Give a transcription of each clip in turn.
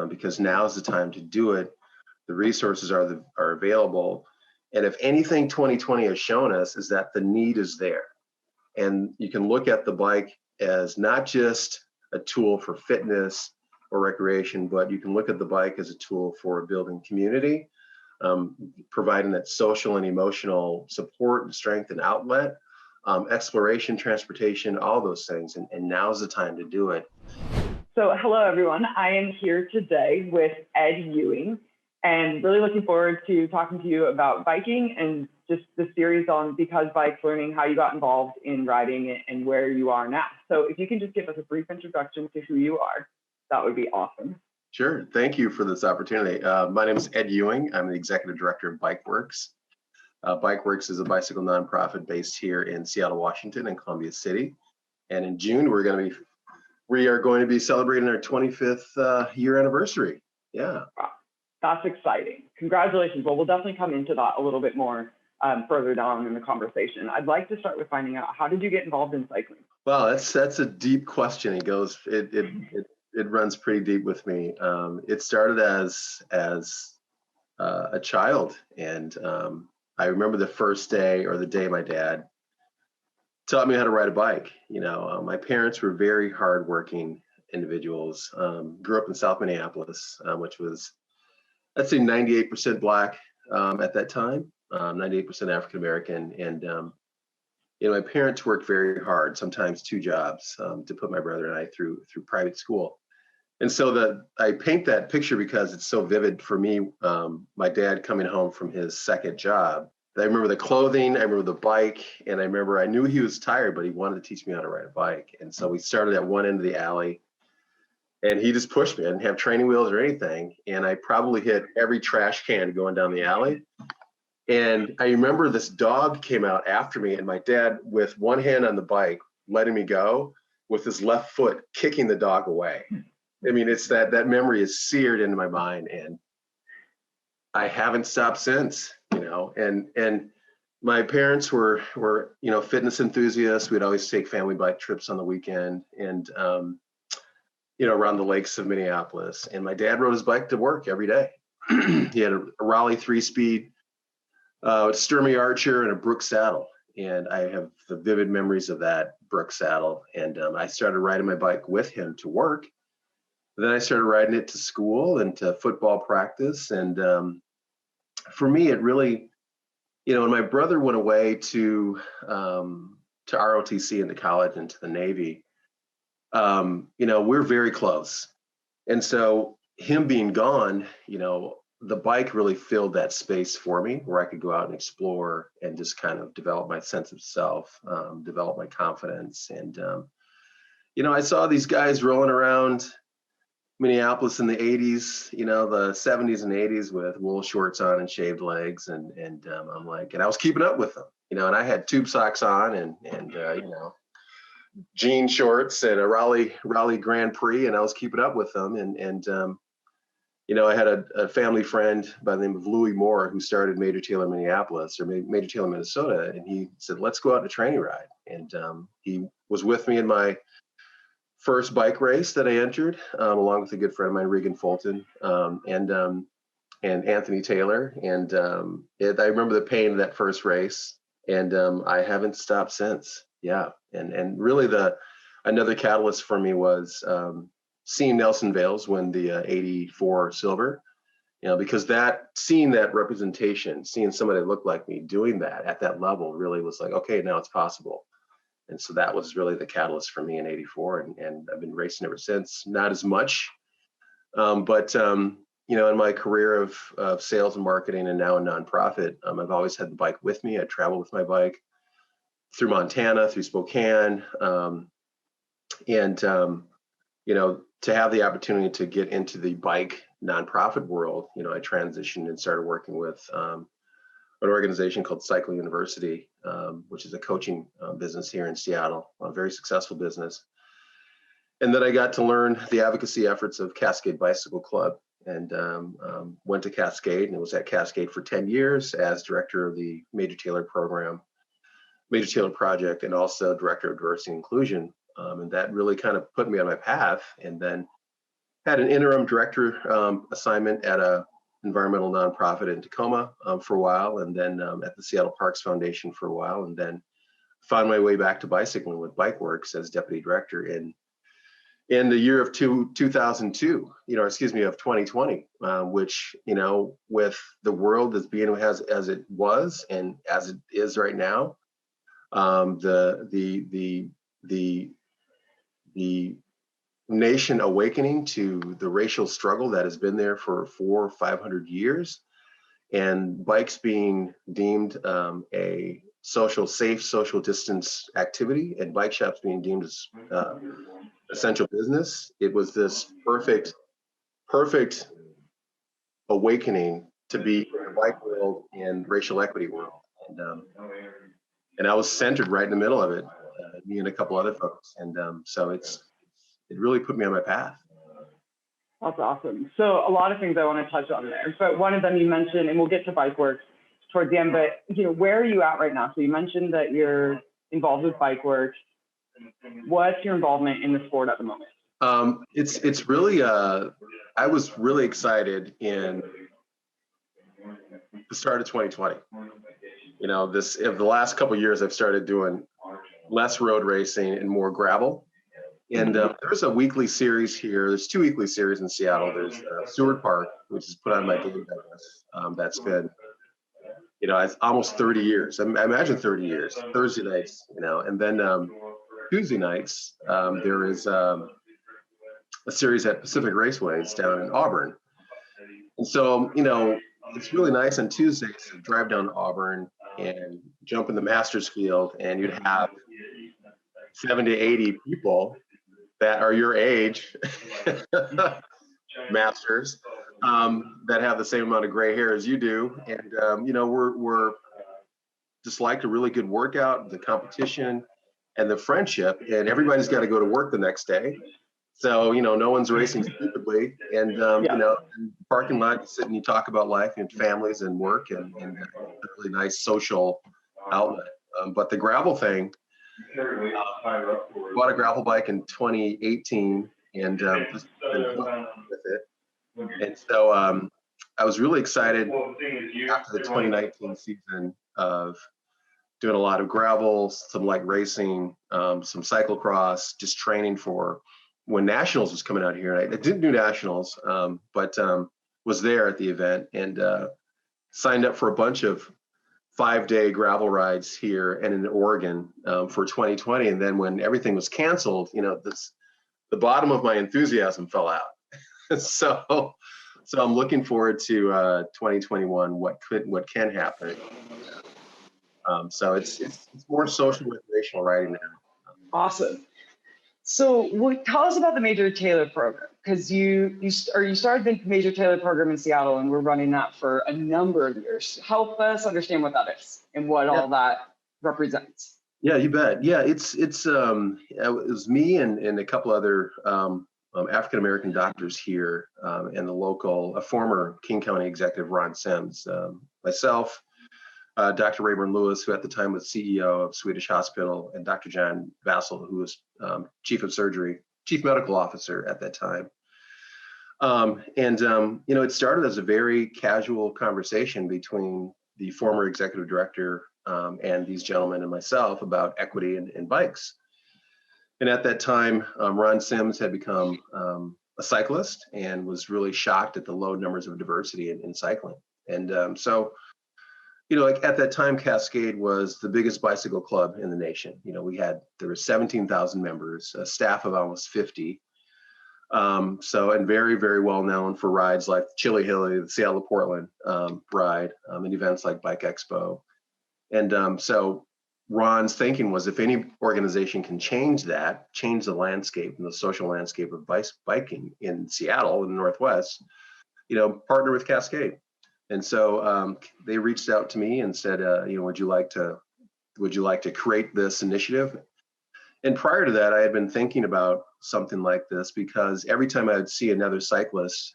because now is the time to do it. The resources are available. And if anything 2020 has shown us is that the need is there. And you can look at the bike as not just a tool for fitness or recreation, but you can look at the bike as a tool for building community, providing that social and emotional support and strength and outlet, exploration, transportation, all those things. And now's the time to do it. So hello, everyone. I am here today with Ed Ewing, and really looking forward to talking to you about biking and just the series on Because Bikes, learning how you got involved in riding and where you are now. So if you can just give us a brief introduction to who you are, that would be awesome. Sure. Thank you for this opportunity. My name is Ed Ewing. I'm the executive director of BikeWorks. BikeWorks is a bicycle nonprofit based here in Seattle, Washington, and Columbia City. And in June, we are going to be celebrating our 25th year anniversary. Yeah. Wow. That's exciting. Congratulations. Well, we'll definitely come into that a little bit more further down in the conversation. I'd like to start with finding out, how did you get involved in cycling? Well, that's a deep question. It runs pretty deep with me. It started as a child, and I remember the first day or the day my dad taught me how to ride a bike. My parents were very hardworking individuals. Grew up in South Minneapolis, which was, I'd say, 98% Black at that time, 98% African American, and my parents worked very hard, sometimes two jobs, to put my brother and I through private school. And so I paint that picture because it's so vivid for me. My dad coming home from his second job. I remember the clothing, I remember the bike, and I knew he was tired, but he wanted to teach me how to ride a bike. And so we started at one end of the alley, and he just pushed me. I didn't have training wheels or anything, and I probably hit every trash can going down the alley. And I remember this dog came out after me, and my dad, with one hand on the bike, letting me go, with his left foot kicking the dog away. I mean, it's that memory is seared into my mind, and I haven't stopped since, and my parents were fitness enthusiasts. We'd always take family bike trips on the weekend and, around the lakes of Minneapolis. And my dad rode his bike to work every day. He had a Raleigh 3-speed, Sturmey Archer and a Brooks saddle. And I have the vivid memories of that Brooks saddle. And I started riding my bike with him to work. Then I started riding it to school and to football practice. And for me, it really, when my brother went away to ROTC and to college and to the Navy, we're very close. And so him being gone, the bike really filled that space for me where I could go out and explore and just kind of develop my sense of self, develop my confidence. And, I saw these guys rolling around Minneapolis in the 80s, the 70s and 80s with wool shorts on and shaved legs. And I'm like, and I was keeping up with them, and I had tube socks on and jean shorts and a Raleigh Grand Prix, and I was keeping up with them. And I had a family friend by the name of Louis Moore who started Major Taylor Minneapolis, or Major Taylor Minnesota. And he said, let's go out on a training ride. And he was with me in my first bike race that I entered, along with a good friend of mine, Regan Fulton, and Anthony Taylor. And I remember the pain of that first race, and I haven't stopped since. Yeah, and really another catalyst for me was seeing Nelson Vales win the 84 silver, because seeing that representation, seeing somebody that looked like me doing that at that level really was like, okay, now it's possible. And so that was really the catalyst for me in 84. And I've been racing ever since, not as much, but in my career of sales and marketing and now a nonprofit, I've always had the bike with me. I travel with my bike through Montana, through Spokane. To have the opportunity to get into the bike nonprofit world, I transitioned and started working with an organization called Cycle University, which is a coaching business here in Seattle, a very successful business. And then I got to learn the advocacy efforts of Cascade Bicycle Club, and went to Cascade, and was at Cascade for 10 years as director of the Major Taylor program, Major Taylor project, and also director of diversity and inclusion. And that really kind of put me on my path. And then had an interim director assignment at a environmental nonprofit in Tacoma for a while, and then at the Seattle Parks Foundation for a while, and then found my way back to bicycling with BikeWorks as deputy director in the year of 2002, of 2020, which, with the world as being as it was and as it is right now, the nation awakening to the racial struggle that has been there for 400 or 500 years, and bikes being deemed a safe social distance activity, and bike shops being deemed as essential business. It was this perfect awakening to be in the bike world and racial equity world, and I was centered right in the middle of it, me and a couple other folks, and so it really put me on my path. That's awesome. So a lot of things I want to touch on there, but one of them you mentioned, and we'll get to BikeWorks towards the end, but where are you at right now? So you mentioned that you're involved with BikeWorks. What's your involvement in the sport at the moment? It's really, I was really excited in the start of 2020. Of the last couple of years, I've started doing less road racing and more gravel. And there's a weekly series here. There's 2 weekly series in Seattle. There's Seward Park, which is put on by Dave Douglas. That's been, it's almost 30 years. I imagine 30 years. Thursday nights, and then Tuesday nights, there is a series at Pacific Raceways down in Auburn. And so, it's really nice on Tuesdays to drive down to Auburn and jump in the Masters field, and you'd have 70 to 80 people that are your age, Masters, that have the same amount of gray hair as you do. And, we're just like a really good workout, the competition and the friendship, and everybody's got to go to work the next day. So, no one's racing stupidly, and, in the parking lot, you sit and you talk about life and families and work, and a really nice social outlet. But the gravel thing, bought a gravel bike in 2018 and just been with it. And so I was really excited after the 2019 season of doing a lot of gravel, some light racing, some cyclocross, just training for when Nationals was coming out here. And I didn't do Nationals, but was there at the event and signed up for a bunch of 5-day gravel rides here and in Oregon for 2020. And then when everything was canceled, the bottom of my enthusiasm fell out. So I'm looking forward to 2021, what can happen. So it's more social recreational riding now. Awesome. So tell us about the Major Taylor program, because you started the Major Taylor program in Seattle, and we're running that for a number of years. Help us understand what that is and what all that represents. Yeah, you bet. Yeah, it was me and a couple other African American doctors here, and a former King County executive, Ron Sims, myself, Dr. Rayburn Lewis, who at the time was CEO of Swedish Hospital, and Dr. John Vassell, who was chief medical officer at that time. It started as a very casual conversation between the former executive director and these gentlemen and myself about equity in bikes. And at that time, Ron Sims had become a cyclist and was really shocked at the low numbers of diversity in cycling. And so at that time, Cascade was the biggest bicycle club in the nation. There were 17,000 members, a staff of almost 50. And very, very well known for rides like Chili Hilly, the Seattle to Portland ride, and events like Bike Expo. And so Ron's thinking was, if any organization can change the landscape and the social landscape of biking in Seattle in the Northwest, partner with Cascade. And so they reached out to me and said, would you like to create this initiative? And prior to that, I had been thinking about something like this because every time I would see another cyclist,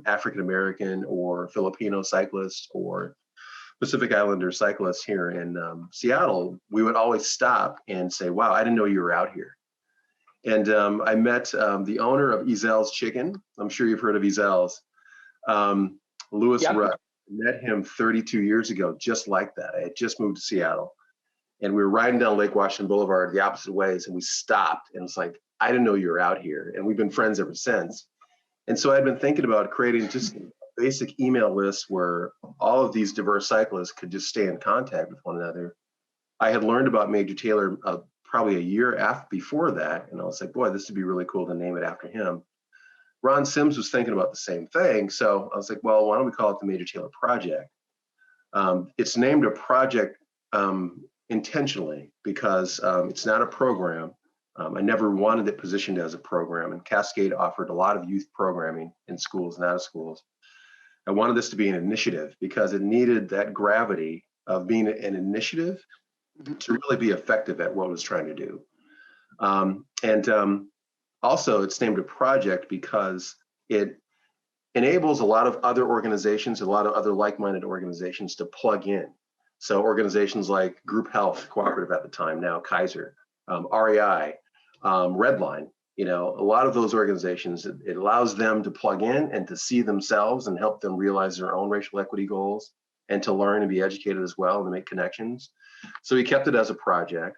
African American or Filipino cyclist or Pacific Islander cyclist here in Seattle, we would always stop and say, "Wow, I didn't know you were out here." And I met the owner of Ezel's Chicken. I'm sure you've heard of Ezel's. Louis Yep. Rutt. Met him 32 years ago, just like that. I had just moved to Seattle, and we were riding down Lake Washington Boulevard the opposite ways, and we stopped, and it's like, I didn't know you were out here, and we've been friends ever since. And so I'd been thinking about creating just a basic email list where all of these diverse cyclists could just stay in contact with one another. I had learned about Major Taylor probably a year before that, and I was like, boy, this would be really cool to name it after him. Ron Sims was thinking about the same thing. So I was like, well, why don't we call it the Major Taylor Project? It's named a project intentionally because it's not a program. I never wanted it positioned as a program, and Cascade offered a lot of youth programming in schools and out of schools. I wanted this to be an initiative because it needed that gravity of being an initiative to really be effective at what it was trying to do. Also, it's named a project because it enables a lot of other organizations, a lot of other like-minded organizations to plug in. So organizations like Group Health Cooperative at the time, now Kaiser, REI, Redline, a lot of those organizations, it allows them to plug in and to see themselves and help them realize their own racial equity goals and to learn and be educated as well and to make connections. So we kept it as a project.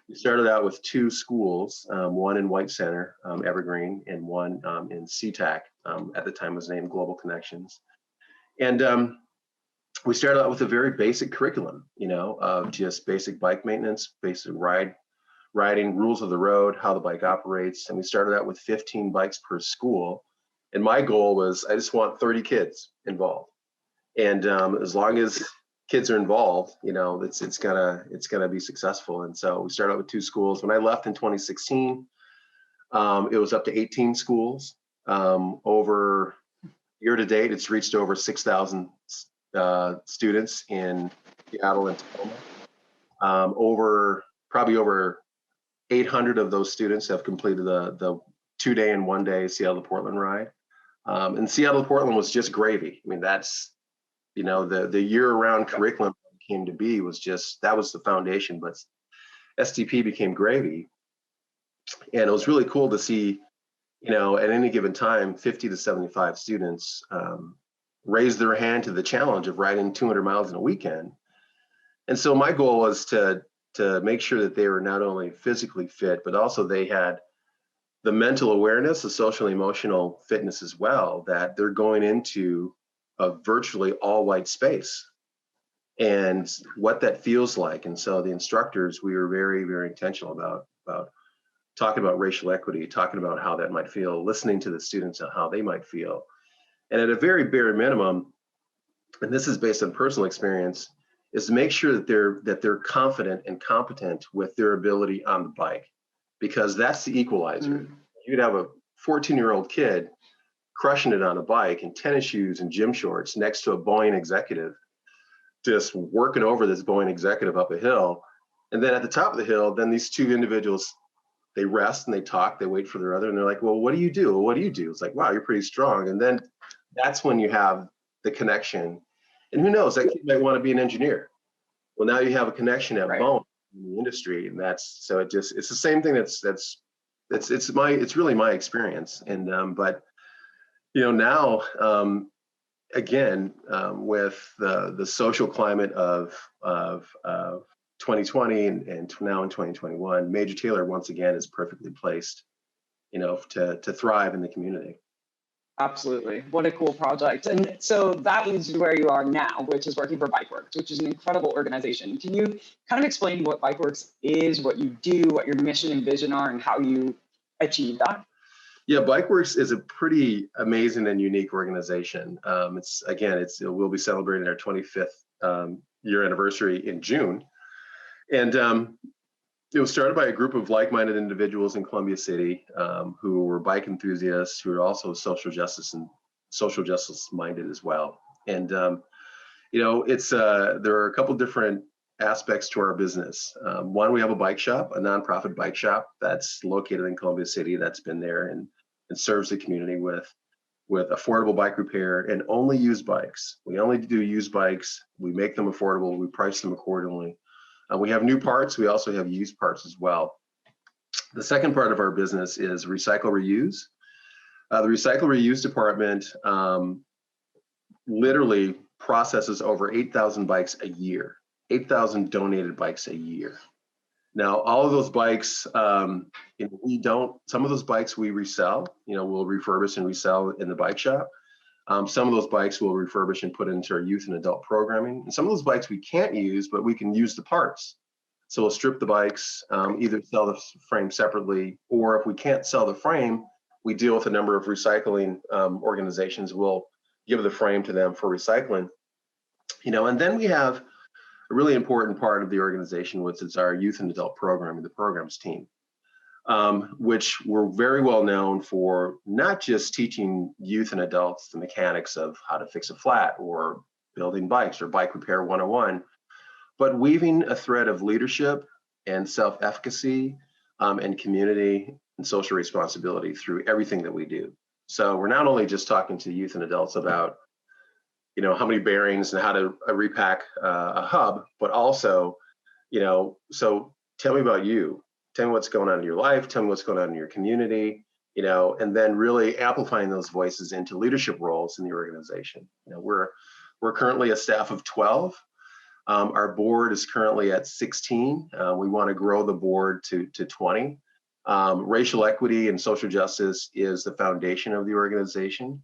We started out with 2 schools, one in White Center, Evergreen, and one in SeaTac. At the time was named Global Connections. And we started out with a very basic curriculum, of just basic bike maintenance, basic riding, rules of the road, how the bike operates. And we started out with 15 bikes per school. And my goal was, I just want 30 kids involved. And as long as kids are involved, it's gonna be successful. And so we started out with 2 schools. When I left in 2016, it was up to 18 schools. Over year to date, it's reached over 6,000 students in Seattle and Tacoma. Probably over 800 of those students have completed the 2-day and 1-day Seattle to Portland ride. And Seattle to Portland was just gravy. I mean, that's the year-round curriculum came to be that was the foundation, but STP became gravy. And it was really cool to see, at any given time, 50 to 75 students raise their hand to the challenge of riding 200 miles in a weekend. And so my goal was to make sure that they were not only physically fit, but also they had the mental awareness, the social and emotional fitness as well, that they're going into a virtually all white space and what that feels like. And so the instructors, we were very, very intentional about talking about racial equity, talking about how that might feel, listening to the students and how they might feel. And at a very bare minimum, and this is based on personal experience, is to make sure that they're confident and competent with their ability on the bike, because that's the equalizer. You'd have a 14-year-old kid crushing it on a bike in tennis shoes and gym shorts next to a Boeing executive, just working over this Boeing executive up a hill. And then at the top of the hill, then these 2 individuals, they rest and they talk, they wait for their other, and they're like, well, what do you do? What do you do? It's like, wow, you're pretty strong. And then that's when you have the connection. And who knows, that kid might want to be an engineer. Well, now you have a connection at Boeing in the industry. And it's the same thing it's really my experience. And, but, now, again, with the social climate of 2020 and now in 2021, Major Taylor once again is perfectly placed, to thrive in the community. Absolutely. What a cool project. And so that leads you to where you are now, which is working for Bikeworks, which is an incredible organization. Can you kind of explain what Bikeworks is, what you do, what your mission and vision are, and how you achieve that? Yeah, Bikeworks is a pretty amazing and unique organization. We'll be celebrating our 25th year anniversary in June. And it was started by a group of like-minded individuals in Columbia City who were bike enthusiasts, who are also social justice minded as well. And there are a couple different aspects to our business. One, we have a bike shop, a nonprofit bike shop that's located in Columbia City, that's been there and serves the community with affordable bike repair and only used bikes. We only do used bikes. We make them affordable. We price them accordingly. We have new parts. We also have used parts as well. The second part of our business is recycle reuse. The recycle reuse department literally processes over 8,000 bikes a year, 8,000 donated bikes a year. Now, all of those bikes, some of those bikes we resell, we'll refurbish and resell in the bike shop. Some of those bikes we'll refurbish and put into our youth and adult programming. And some of those bikes we can't use, but we can use the parts. So we'll strip the bikes, either sell the frame separately, or if we can't sell the frame, we deal with a number of recycling organizations. We'll give the frame to them for recycling. And then we have a really important part of the organization, which is our youth and adult programming, the programs team, which we're very well known for not just teaching youth and adults the mechanics of how to fix a flat or building bikes or bike repair 101, but weaving a thread of leadership and self-efficacy and community and social responsibility through everything that we do. So we're not only just talking to youth and adults about how many bearings and how to repack a hub, but also, so tell me about you. Tell me what's going on in your life. Tell me what's going on in your community, and then really amplifying those voices into leadership roles in the organization. We're currently a staff of 12. Our board is currently at 16. We want to grow the board to 20. Racial equity and social justice is the foundation of the organization.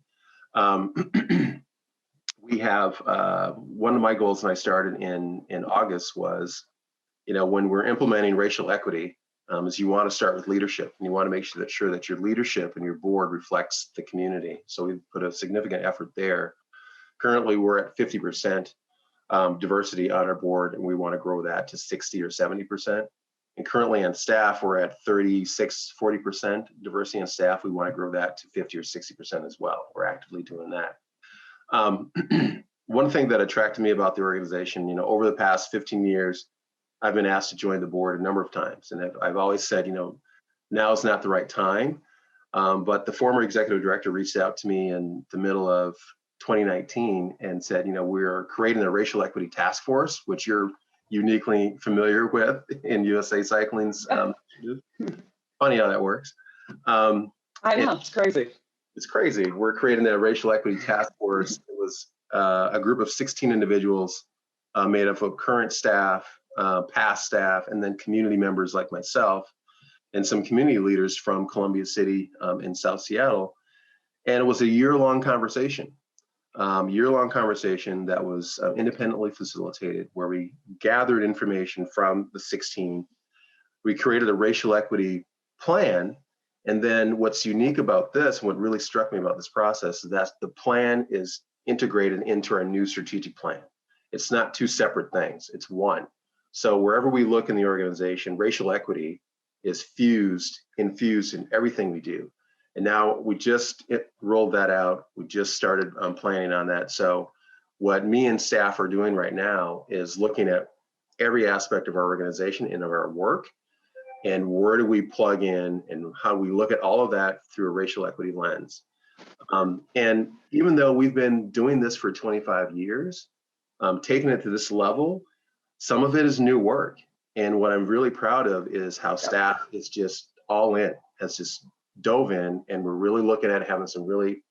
We have one of my goals when I started in August was, when we're implementing racial equity, is you want to start with leadership, and you want to make sure that your leadership and your board reflects the community. So we've put a significant effort there. Currently, we're at 50% diversity on our board, and we want to grow that to 60 or 70%. And currently on staff, we're at 40% diversity on staff. We want to grow that to 50 or 60% as well. We're actively doing that. One thing that attracted me about the organization, over the past 15 years, I've been asked to join the board a number of times. And I've always said, now is not the right time. But the former executive director reached out to me in the middle of 2019 and said, we're creating a racial equity task force, which you're uniquely familiar with in USA Cycling's. Funny how that works. I know, it's crazy. It's crazy. We're creating a racial equity task force. It was a group of 16 individuals made up of current staff, past staff, and then community members like myself, and some community leaders from Columbia City in South Seattle. And it was a year-long conversation. That was independently facilitated, where we gathered information from the 16. We created a racial equity plan. And then what's unique about this, what really struck me about this process, is that the plan is integrated into our new strategic plan. It's not two separate things, it's one. So wherever we look in the organization, racial equity is infused in everything we do. And now we just rolled that out. We just started planning on that. So what me and staff are doing right now is looking at every aspect of our organization and of our work, and where do we plug in, and how do we look at all of that through a racial equity lens. And even though we've been doing this for 25 years, taking it to this level, some of it is new work. And what I'm really proud of is how staff is just all in, has just dove in, and we're really looking at having some really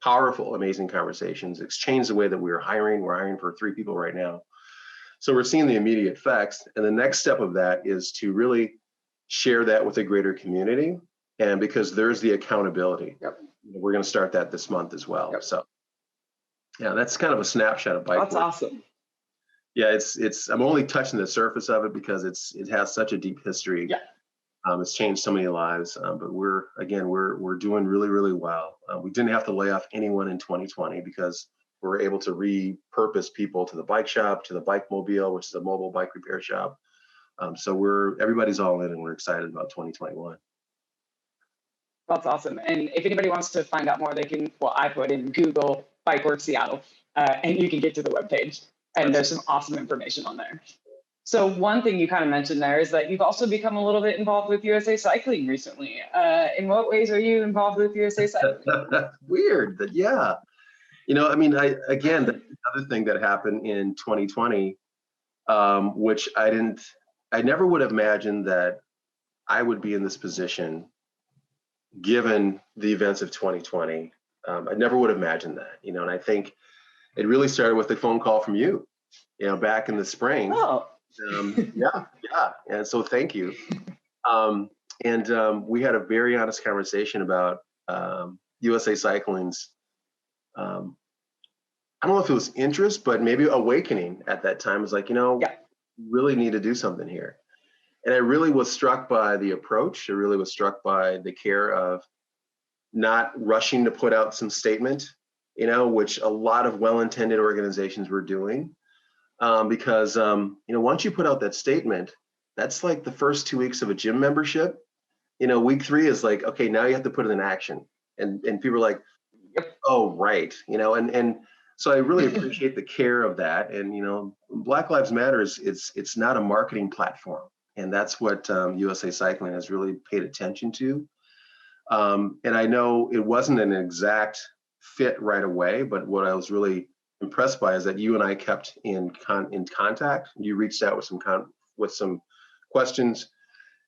powerful, amazing conversations. It's changed the way that we're hiring. We're hiring for 3 people right now. So we're seeing the immediate effects. And the next step of that is to really share that with a greater community. And because there's the accountability, we're going to start that this month as well. So yeah, that's kind of a snapshot of bike. That's awesome. Yeah, I'm only touching the surface of it because it has such a deep history. Yeah. It's changed so many lives, but we're doing really, really well. We didn't have to lay off anyone in 2020 because we're able to repurpose people to the bike shop, to the bike mobile, which is a mobile bike repair shop. So everybody's all in, and we're excited about 2021. That's awesome. And if anybody wants to find out more, they can, I put in Google Bikeworks Seattle, and you can get to the webpage, and there's some awesome information on there. So one thing you kind of mentioned there is that you've also become a little bit involved with USA Cycling recently. In what ways are you involved with USA Cycling? Weird, but yeah. The other thing that happened in 2020, which I never would have imagined that I would be in this position given the events of 2020. I never would have imagined that, and I think it really started with a phone call from you, back in the spring. Oh. Yeah. And so thank you. We had a very honest conversation about USA Cycling's, I don't know if it was interest, but maybe awakening at that time. It was like, Yeah. really need to do something here. And I really was struck by the approach. I really was struck by the care of not rushing to put out some statement, which a lot of well-intended organizations were doing. Because once you put out that statement, that's like the first 2 weeks of a gym membership. Week 3 is like, okay, now you have to put it in action. And people are like, Yep. oh, right. And so I really appreciate the care of that. And, Black Lives Matter it's not a marketing platform. And that's what USA Cycling has really paid attention to. And I know it wasn't an exact fit right away, but what I was really impressed by is that you and I kept in contact. You reached out with some questions.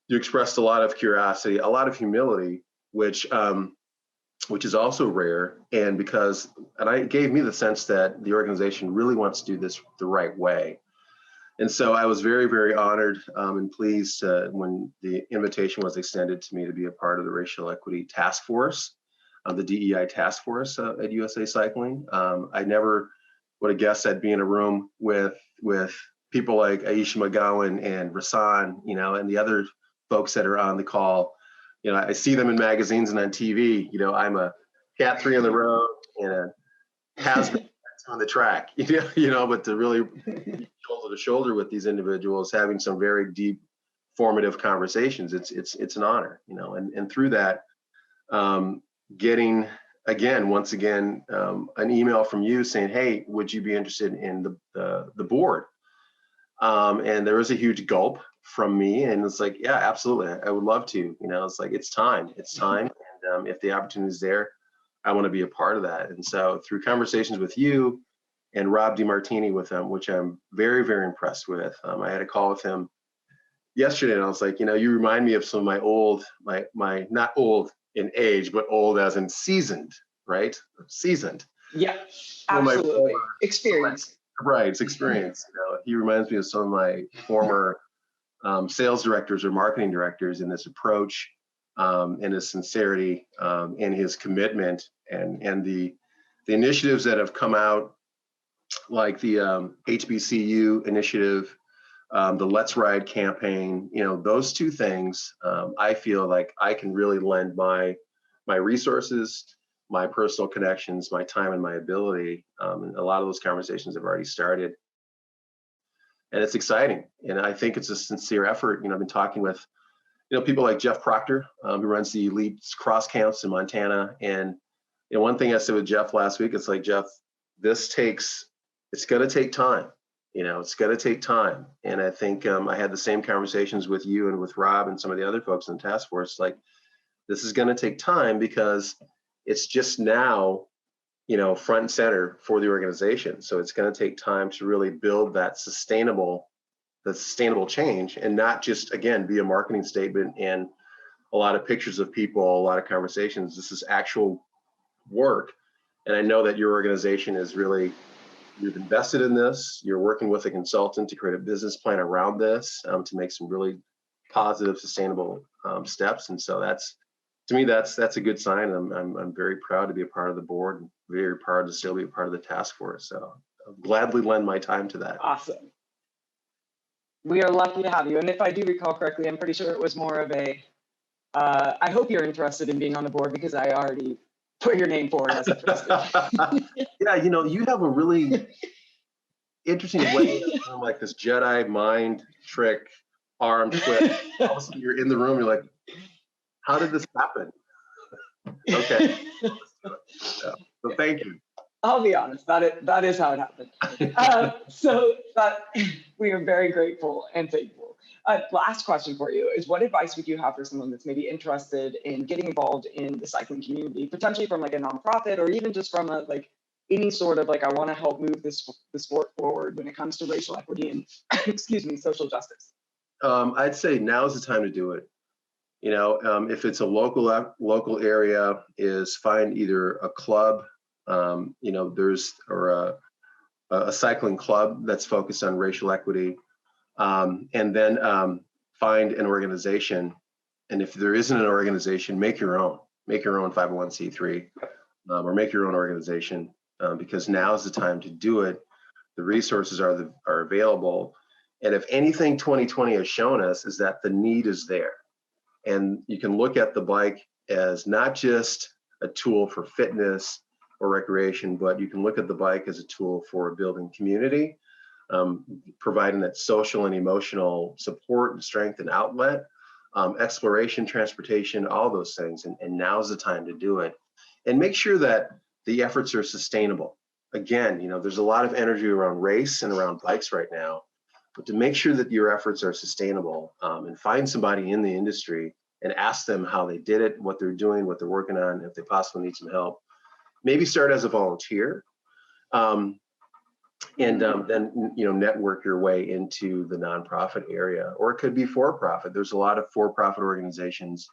You expressed a lot of curiosity, a lot of humility, which is also rare. And it gave me the sense that the organization really wants to do this the right way. And so I was very, very honored and pleased when the invitation was extended to me to be a part of the Racial Equity Task Force, the DEI Task Force at USA Cycling. I never would have guessed I'd be in a room with people like Aisha McGowan and Rasan, and the other folks that are on the call. I see them in magazines and on TV. I'm a Cat 3 on the road and a has-been on the track, but to really shoulder to shoulder with these individuals, having some very deep, formative conversations, it's an honor, and through that, getting once again, an email from you saying, hey, would you be interested in the board? And there was a huge gulp from me, and it's like, yeah, absolutely, I would love to. It's like it's time, and if the opportunity is there, I want to be a part of that. And so through conversations with you and Rob DeMartini with him, which I'm very, very impressed with. I had a call with him yesterday, and I was like, you remind me of some of my old, my not old in age, but old as in seasoned, right? Seasoned. Yeah, absolutely. Experience. Right, it's experience. He reminds me of some of my former sales directors or marketing directors in this approach, and his sincerity, and his commitment, and the initiatives that have come out, like the HBCU initiative, the Let's Ride campaign. Those two things, I feel like I can really lend my resources, my personal connections, my time, and my ability. And a lot of those conversations have already started. And it's exciting. And I think it's a sincere effort. I've been talking with, people like Jeff Proctor, who runs the elite cross camps in Montana. And one thing I said with Jeff last week, it's like, Jeff, it's going to take time. It's going to take time. And I think I had the same conversations with you and with Rob and some of the other folks in the task force. Like, this is going to take time because it's just now, front and center for the organization. So it's going to take time to really build that sustainable change, and not just, again, be a marketing statement and a lot of pictures of people, a lot of conversations. This is actual work. And I know that your organization is really, you've invested in this. You're working with a consultant to create a business plan around this, to make some really positive, sustainable steps. And so to me, that's a good sign. I'm very proud to be a part of the board, and very proud to still be a part of the task force. So I'll gladly lend my time to that. Awesome. We are lucky to have you. And if I do recall correctly, I'm pretty sure it was more of a, I hope you're interested in being on the board, because I already put your name forward as interested. Yeah, you have a really interesting way of doing like this Jedi mind trick, arm twist. All of a sudden you're in the room, you're like, how did this happen? Okay. So thank you. I'll be honest, that is how it happened. So we are very grateful and thankful. Last question for you is, what advice would you have for someone that's maybe interested in getting involved in the cycling community, potentially from like a nonprofit, or even just from a any sort of I want to help move the sport forward when it comes to racial equity and excuse me, social justice? I'd say now is the time to do it. If it's a local area, is find either a club, or a cycling club that's focused on racial equity, and then find an organization. And if there isn't an organization, make your own 501c3, or make your own organization, because now is the time to do it. The resources are available. And if anything 2020 has shown us is that the need is there. And you can look at the bike as not just a tool for fitness or recreation, but you can look at the bike as a tool for building community, providing that social and emotional support and strength and outlet, exploration, transportation, all those things. And now's the time to do it. And make sure that the efforts are sustainable. Again, there's a lot of energy around race and around bikes right now, but to make sure that your efforts are sustainable, and find somebody in the industry and ask them how they did it, what they're doing, what they're working on, if they possibly need some help. Maybe start as a volunteer, and then network your way into the nonprofit area, or it could be for-profit. There's a lot of for-profit organizations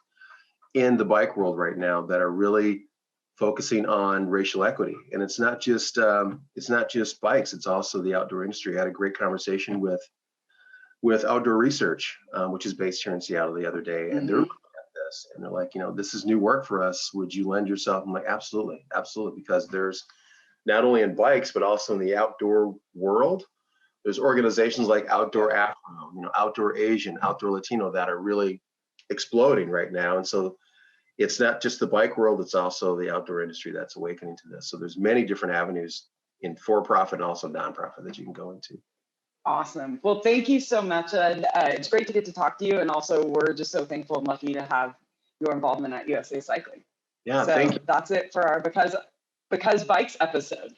in the bike world right now that are really focusing on racial equity, and it's not just bikes. It's also the outdoor industry. I had a great conversation with Outdoor Research, which is based here in Seattle, the other day, and they're looking at this, and they're like, this is new work for us. Would you lend yourself? I'm like, absolutely, because there's not only in bikes but also in the outdoor world. There's organizations like Outdoor Afro, Outdoor Asian, Outdoor Latino that are really exploding right now, and so. It's not just the bike world, it's also the outdoor industry that's awakening to this. So there's many different avenues in for-profit and also nonprofit that you can go into. Awesome. Well, thank you so much, Ed. It's great to get to talk to you. And also, we're just so thankful and lucky to have your involvement at USA Cycling. Yeah, so thank you. That's it for our Because Bikes episode.